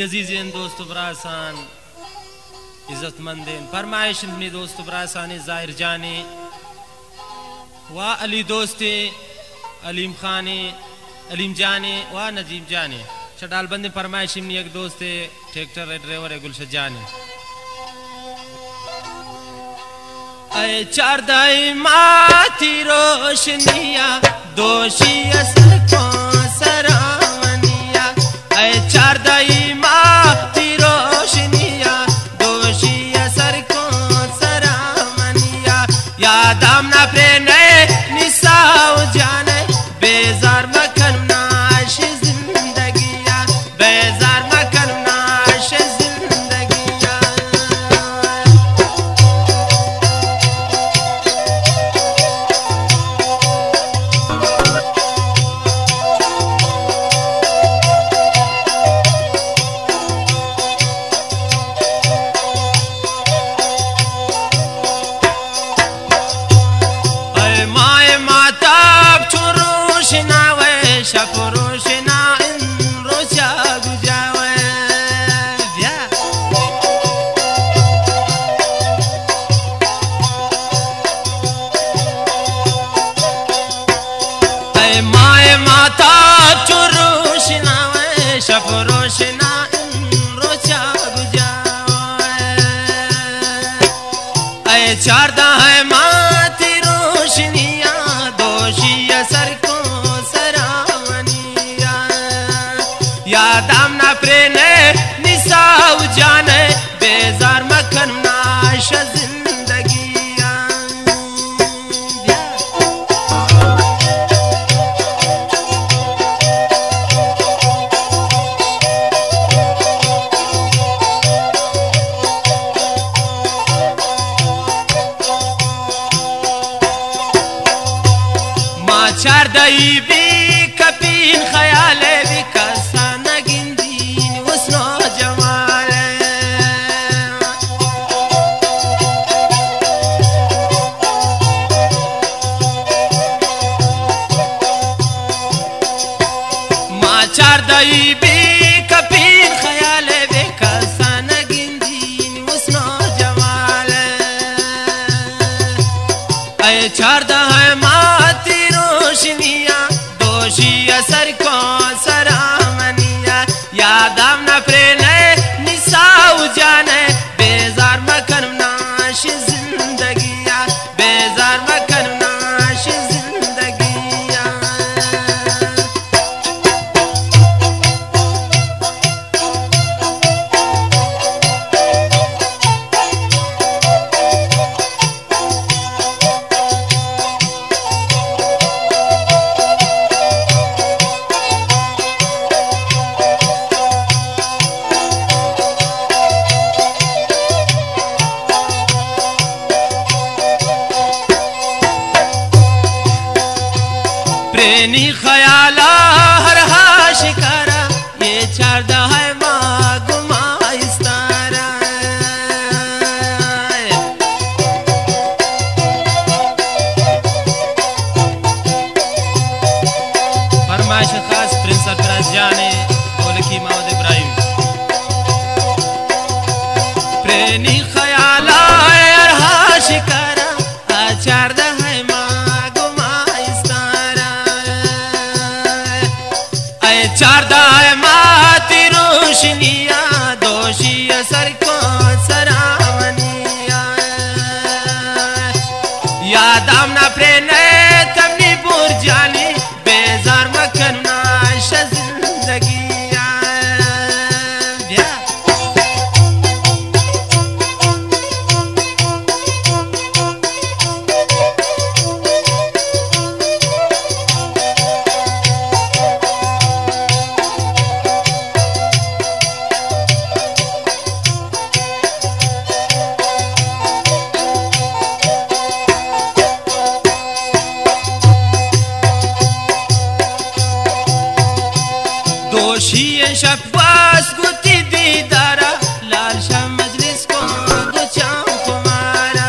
अजीज़ेन दोस्त बरासान इज़्ज़तमंदेन फरमाइश में दोस्त बरासान ज़ाहिर जाने वा अली दोस्ते अलीम खाने अलीम जाने वा नजीब जाने चटाल बंदे फरमाइश में एक दोस्ते ट्रैक्टर ड्राइवर है गुलशन जाने अय चारदाई माती रोशनिया दोषी असर को सरावनिया अय चारदाई माती रोशनिया दोषी असर को सरावनिया याद आमना प्रेने निसाव जाने बेजार मखन नाश जिंदगिया बेजार मखन नाश जिंदगिया शपरोशना इन रोशा गुजावे ऐ माए माता चुरोशना वे शपरोशना इन रोशा गुजावे ऐ चारदा है माती रोशनिया दोषी असर को याद आमना प्रेने निसाव जाने बेजार मखन नाश जिंदगिया माँ चारदाई भी कपीन ख्याले भी चारदाई भी कपीर ख्याल बेकसान गिंदीन उसनो जमाल ऐ चारदा है माती रोशनिया दोषी असर को सरामनिया याद आमना प्रेने निसाव जाने बेजार मखन नाश जिंदगिया बेजार मखन नाश जिंदगिया प्रेनी ख्याला हर हा शिकारा ये चारदा है माँ गुमा इस्तारा फरमाइश खास प्रिंस अब्राज जाने बोलकी मोहम्मद इब्राहिम प्रेनी ख्याला हर हा शिकारा चारदा है माँ चारदा है माती रोशनिया दोषी असर को सरावनिया याद आमना प्रेने तमनी पूर जानी बेजार मखन नाश जिंदगिया दोषी शब्बास गुती दीदारा लाल शाह मजलिस को गुचाम कुमारा